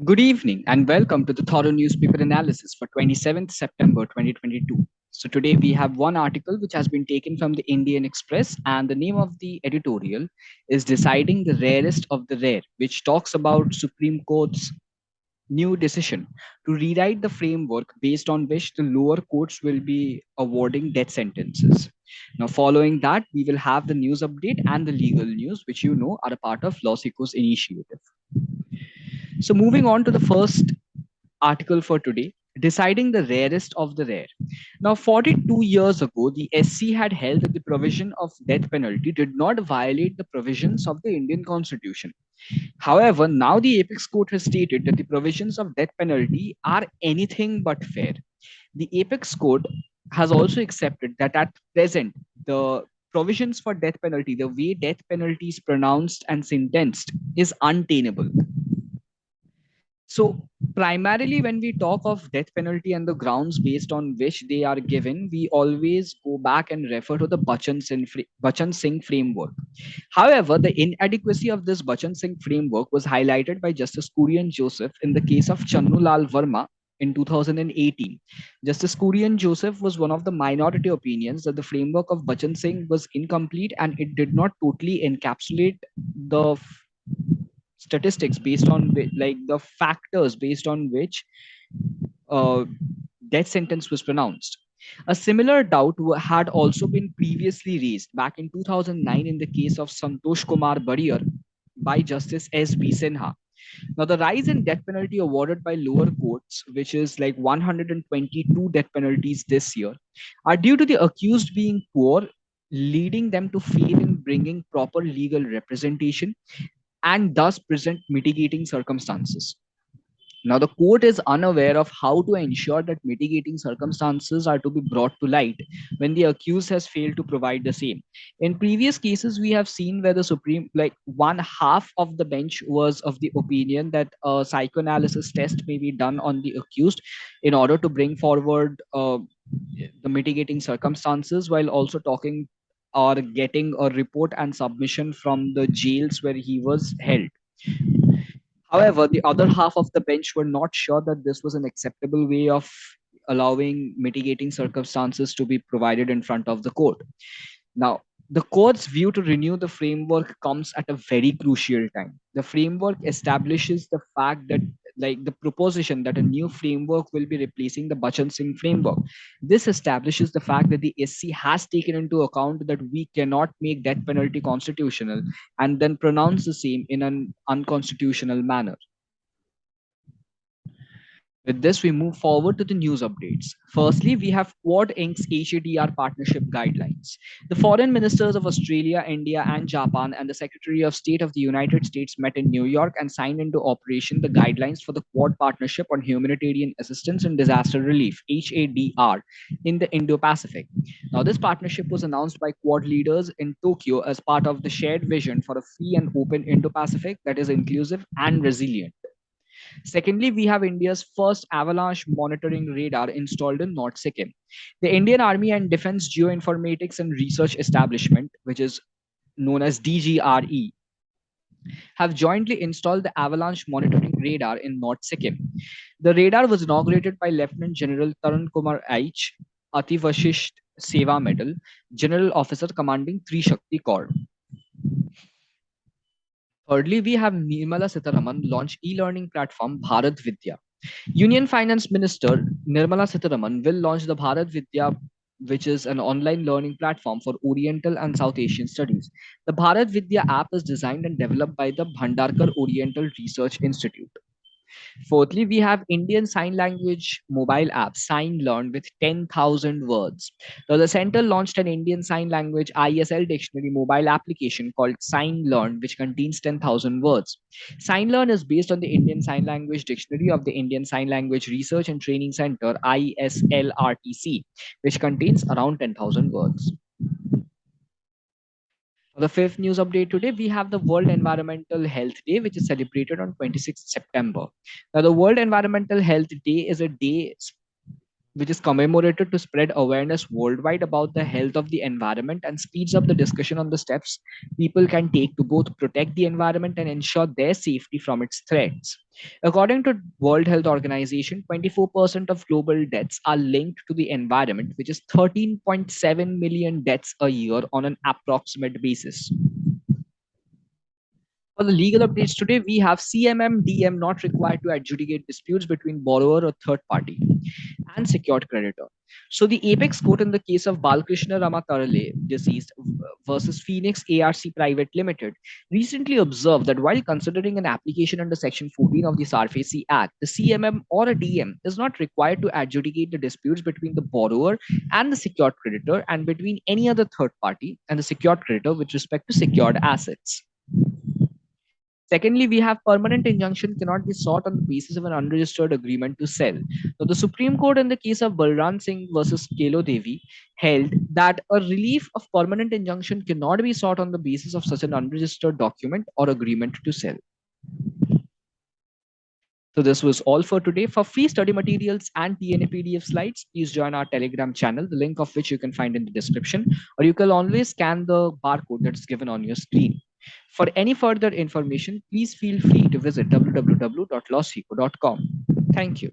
Good evening and welcome to the thorough newspaper analysis for 27th September 2022. So today we have one article which has been taken from the Indian Express, and the name of the editorial is Deciding the Rarest of the Rare, which talks about Supreme Court's new decision to rewrite the framework based on which the lower courts will be awarding death sentences. Now, following that, we will have the news update and the legal news, which you know are a part of LawSikho's initiative. So, moving on to the first article for today, deciding the rarest of the rare. Now, 42 years ago, the SC had held that the provision of death penalty did not violate the provisions of the Indian Constitution. However, now the Apex Court has stated that the provisions of death penalty are anything but fair. The Apex Court has also accepted that at present, the provisions for death penalty, the way death penalty is pronounced and sentenced, is untenable. So, primarily, when we talk of death penalty and the grounds based on which they are given, we always go back and refer to the Bachan Singh framework. However, the inadequacy of this Bachan Singh framework was highlighted by Justice Kurian Joseph in the case of Channu Lal Verma in 2018. Justice Kurian Joseph was one of the minority opinions that the framework of Bachan Singh was incomplete and it did not totally encapsulate the statistics based on like the factors based on which uh, death sentence was pronounced. A similar doubt had also been previously raised back in 2009 in the case of Santosh Kumar Barrier by Justice S.B. Sinha. Now, the rise in death penalty awarded by lower courts, which is like 122 death penalties this year, are due to the accused being poor, leading them to fail in bringing proper legal representation and thus present mitigating circumstances. Now, the court is unaware of how to ensure that mitigating circumstances are to be brought to light when the accused has failed to provide the same. In previous cases, we have seen where the Supreme, like one half of the bench was of the opinion that a psychoanalysis test may be done on the accused in order to bring forward the mitigating circumstances while also talking or getting a report and submission from the jails where he was held. However, the other half of the bench were not sure that this was an acceptable way of allowing mitigating circumstances to be provided in front of the court. Now, the court's view to renew the framework comes at a very crucial time. The framework establishes the fact that, like the proposition that a new framework will be replacing the Bachan Singh framework. This establishes the fact that the SC has taken into account that we cannot make death penalty constitutional and then pronounce the same in an unconstitutional manner. With this, we move forward to the news updates. Firstly, we have Quad Inc.'s HADR partnership guidelines. The foreign ministers of Australia, India, and Japan and the Secretary of State of the United States met in New York and signed into operation the guidelines for the Quad Partnership on Humanitarian Assistance and Disaster Relief, HADR, in the Indo-Pacific. Now, this partnership was announced by Quad leaders in Tokyo as part of the shared vision for a free and open Indo-Pacific that is inclusive and resilient. Secondly, we have India's first avalanche monitoring radar installed in North Sikkim. The Indian Army and Defense Geoinformatics and Research Establishment, which is known as DGRE, have jointly installed the avalanche monitoring radar in North Sikkim. The radar was inaugurated by Lieutenant General Tarun Kumar H. Ativashisht Seva Medal, General Officer commanding 3 Shakti Corps. Thirdly, we have Nirmala Sitharaman launch e-learning platform Bharat Vidya. Union Finance Minister Nirmala Sitharaman will launch the Bharat Vidya, which is an online learning platform for Oriental and South Asian studies. The Bharat Vidya app is designed and developed by the Bhandarkar Oriental Research Institute. Fourthly, we have Indian Sign Language mobile app Sign Learn with 10,000 words. Now, the center launched an Indian Sign Language ISL dictionary mobile application called Sign Learn, which contains 10,000 words. Sign Learn is based on the Indian Sign Language Dictionary of the Indian Sign Language Research and Training Center ISLRTC, which contains around 10,000 words. For the fifth news update today, we have the World Environmental Health Day, which is celebrated on 26th September. Now, the World Environmental Health Day is a day which is commemorated to spread awareness worldwide about the health of the environment and speeds up the discussion on the steps people can take to both protect the environment and ensure their safety from its threats. According to World Health Organization, 24% of global deaths are linked to the environment, which is 13.7 million deaths a year on an approximate basis. For the legal updates today, we have CMMDM not required to adjudicate disputes between borrower or third party and secured creditor. So the apex court in the case of Balkrishna Rama Tarle, deceased, versus Phoenix ARC Private Limited, recently observed that while considering an application under Section 14 of the SARFACI Act, the CMM or a DM is not required to adjudicate the disputes between the borrower and the secured creditor and between any other third party and the secured creditor with respect to secured assets. Secondly, we have permanent injunction cannot be sought on the basis of an unregistered agreement to sell. So the Supreme Court in the case of Balram Singh versus Kelo Devi held that a relief of permanent injunction cannot be sought on the basis of such an unregistered document or agreement to sell. So this was all for today. For free study materials and TNA PDF slides, please join our Telegram channel, the link of which you can find in the description, or you can always scan the barcode that's given on your screen. For any further information, please feel free to visit www.lawsikho.com. Thank you.